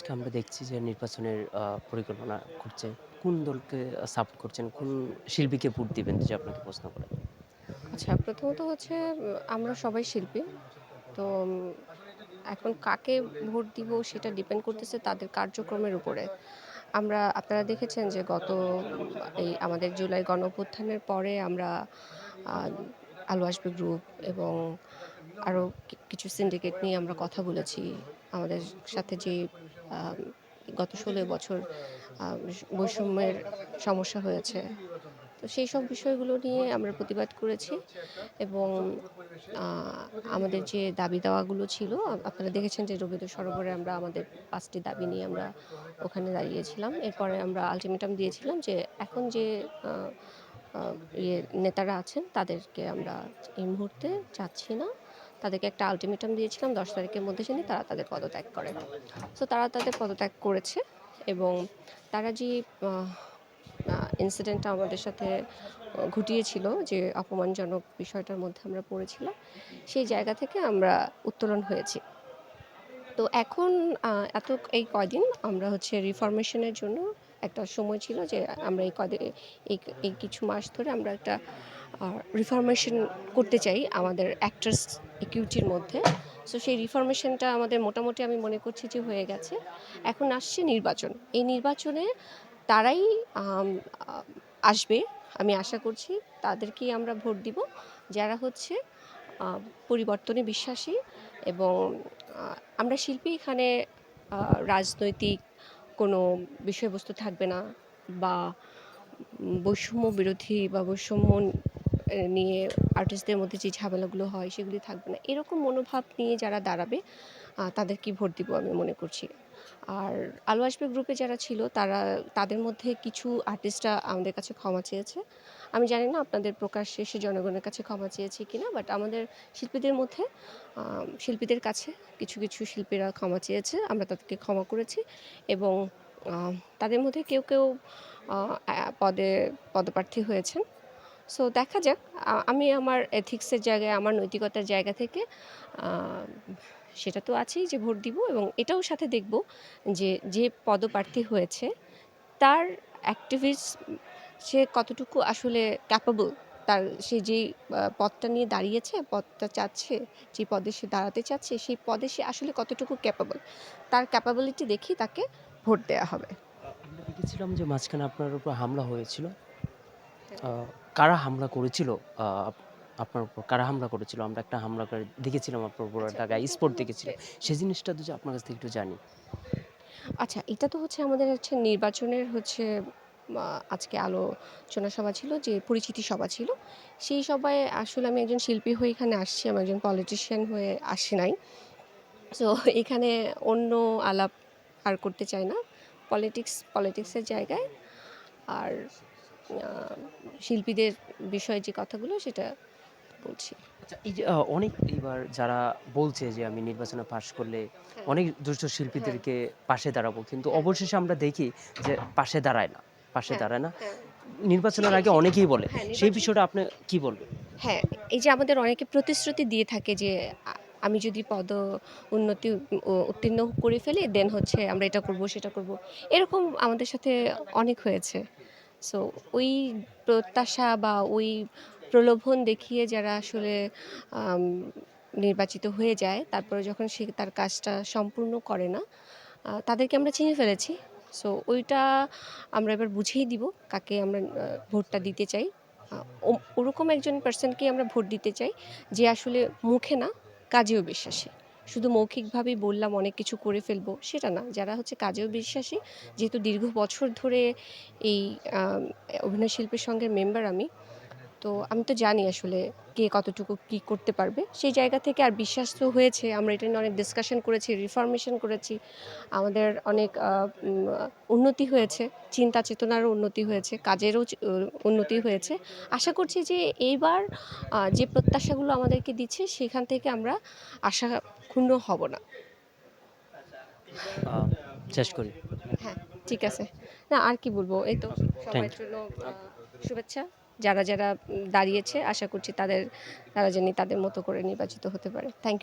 আজকে আমরা দেখছি যে নির্বাচনের পরিকল্পনা করছে। কোন দলকে সাপোর্ট করছেন? কোন শিল্পীকে ভোট দিবেন? যদি আপনাকে প্রশ্ন করে। আচ্ছা, প্রথমত হচ্ছে আমরা সবাই শিল্পী। তো এখন কাকে ভোট দিব সেটা ডিপেন্ড করতেছে তাদের কার্যক্রমের উপরে। আপনারা দেখেছেন যে গত এই আমাদের জুলাই গণঅভ্যুত্থানের পরে আমরা আ আলো আসবে গ্রুপ এবং আরো কিছু সিন্ডিকেট নিয়ে আমরা কথা বলেছি। আমাদের সাথে যে আ গত ১৬ বছর আ বৈষম্যের সমস্যা হয়েছে। তো সেইসব বিষয়গুলো নিয়ে আমরা প্রতিবাদ করেছি এবং আ আমাদের যে দাবি-দাওয়াগুলো ছিল আপনারা দেখেছেন যে রবীন্দ্র সরোবরে আমরা আমাদের ৫ টি দাবি নিয়ে আমরা ওখানে দাঁড়িয়েছিলাম। এরপরে আমরা আল্টিমেটাম দিয়েছিলাম যে এখন যে আ আ ইয়ে নেতারা আছেন তাদেরকে আমরা এই মুহূর্তে চাচ্ছি না। তাদেরকে একটা আল্টিমেটাম দিয়েছিলাম ১০ তারিখের মধ্যে যেন তারা তাদের পদত্যাগ করে। সো তারা তাদের পদত্যাগ করেছে এবং তারা যে আহ আ ইনসিডেন্টটা আমাদের সাথে ঘটিয়েছিল যে অপমানজনক বিষয়টার মধ্যে আমরা পড়েছিলাম, সেই জায়গা থেকে আমরা উত্তোলন হয়েছি। তো এখন আ এত এই কয়দিন আমরা হচ্ছে রিফরমেশন এর জন্য একটা সময় ছিল যে আমরা এই এই কিছু মাস ধরে আমরা একটা আ রিফরমেশন করতে চাই আমাদের অ্যাক্টরস ইকুইটির মধ্যে। সো সেই রিফরমেশনটা আমাদের মোটামুটি আমি মনে করছি যে হয়ে গেছে। এখন আসছে নির্বাচন। এই নির্বাচনে তারাই আম আ আসবে। আমি আশা করছি তাদেরকেই আমরা ভোট দিব। যারা হচ্ছে আ পরিবর্তনে বিশ্বাসী এবং আ আমরা শিল্পী এখানে আ রাজনৈতিক কোনো বিষয়বস্তু থাকবে না বা বৈষম্য বিরোধী বা বৈষম্য নিয়ে আর্টিস্টদের মধ্যে যে ঝামেলাগুলো হয় সেগুলি থাকবে না। এরকম মনোভাব নিয়ে যারা দাঁড়াবে তাদেরকেই ভোট দিব আমি মনে করছি। আর আলো আসবে গ্রুপে যারা ছিল তাদের মধ্যে কিছু আর্টিস্টরা আমাদের কাছে ক্ষমা চেয়েছে। আমি জানি না আপনাদের প্রকাশ্যে এসে জনগণের কাছে ক্ষমা চেয়েছে কিনা, বাট আমাদের শিল্পীদের মধ্যে শিল্পীদের কাছে কিছু শিল্পীরা ক্ষমা চেয়েছে। আমরা তাদেরকে ক্ষমা করেছি এবং আ তাদের মধ্যে কেউ আ অ্যা পদে পদপ্রার্থী হয়েছেন। সো দেখা যাক। আমি আমার এথিক্সের জায়গায়, আমার নৈতিকতার জায়গা থেকে আ সেটা তো আছেই যে ভোট দিব এবং এটাও সাথে দেখব যে পদপ্রার্থী হয়েছে তার অ্যাক্টিভিস্ট সে কতটুকু আসলে ক্যাপাবল। সে যেই পদটা নিয়ে দাঁড়িয়েছে, পদটা চাচ্ছে, যে পদে সে দাঁড়াতে চাচ্ছে, সেই পদে সে আসলে কতটুকু ক্যাপাবল। তার ক্যাপাবিলিটি দেখেই তাকে ভোট দেয়া হবে। আমরা দেখেছিলাম যে মাঝখানে আপনার উপর হামলা হয়েছিল। হ্যাঁ। আ কারা হামলা করেছিল? আ আপ আপনার উপর কারা হামলা করেছিল? আমরা একটা হামলাকারী দেখেছিলাম আপনার উপর আচ্ছা, ঢাকায় ওইটা তো স্পট হচ্ছে দেখেছিলাম। সেই জিনিসটা যদি আপনার কাছ থেকে একটু জানি। আচ্ছা, এটা তো হচ্ছে আমাদের হচ্ছে নির্বাচনের হচ্ছে আ আজকে আলোচনা সভা ছিল, যে পরিচিতি সভা ছিল। সেই সভায় আসলে আমি একজন শিল্পী হয়ে এখানে আসছি। আমি একজন পলিটিশিয়ান হয়ে আসি নাই। সো এখানে অন্য আলাপ আর করতে চাই না। পলিটিক্সের জায়গায় আর আ শিল্পীদের বিষয়ে যে কথাগুলো সেটা বলছি। আচ্ছা এই যে অনেক এবার যারা বলছে যে আমি নির্বাচনে পাস করলে হ্যাঁ, অনেক দুষ্ট হ্যাঁ, শিল্পীদেরকে পাশে দাঁড়াবো। কিন্তু হ্যাঁ, অবশেষে আমরা দেখি যে পাশে দাঁড়ায় না। পাশে হ্যাঁ, দাঁড়ায় না। হ্যাঁ। নির্বাচনের আগে সেটা অনেকেই বলে। হ্যাঁ, সেই নির্বাচন বিষয়টা আপনি কি বলবেন? হ্যাঁ, এই যে আমাদের অনেকে প্রতিশ্রুতি দিয়ে থাকে যে আ আমি যদি উন্নতি উত্তীর্ণ করে ফেলি দেন হচ্ছে আমরা এটা করব, সেটা করব। এরকম আমাদের সাথে অনেক হয়েছে। সো ওই প্রত্যাশা বা ওই প্রলোভন দেখিয়ে যারা আসলে আম নির্বাচিত হয়ে যায়, তারপরে যখন সে তার কাজটা সম্পূর্ণ করে না, তাদেরকে আমরা চিনে ফেলেছি। সো ওইটা আমরা এবার বুঝিয়ে দিব কাকে আমরা ভোটটা দিতে চাই। আ ও ওরকম একজন পারসনকেই আমরা ভোট দিতে চাই যে আসলে মুখে না, কাজেও বিশ্বাসী। শুধু মৌখিকভাবেই বললাম অনেক কিছু করে ফেলবো সেটা না। যারা হচ্ছে কাজেও বিশ্বাসী, যেহেতু দীর্ঘ বছর ধরে এই আম অভিনয় শিল্পের সঙ্গে মেম্বার আমি। তো আমি তো জানি আসলে কে কতটুকু কি করতে পারবে। সেই জায়গা থেকে আর বিশ্বাস তো হয়েছে। আমরা এটা নিয়ে অনেক ডিসকাশন করেছি, রিফরমেশন করেছি। আমাদের অনেক উন্নতি হয়েছে। চিন্তা চেতনারও উন্নতি হয়েছে, কাজেরও উন্নতি হয়েছে। আশা করছি যে এইবার যে প্রত্যাশাগুলো আমাদেরকে দিচ্ছে সেখান থেকে আমরা ক্ষুণ্ণ হব না। আ শেষ করি। হ্যাঁ, ঠিক আছে। না আর কি বলবো? এই তো থ্যাংক সবার ইউ। জন্য শুভেচ্ছা। যারা দাঁড়িয়েছে আশা করছি তারা জানি তাদের মতো করে নির্বাচিত হতে পারে। Thank you.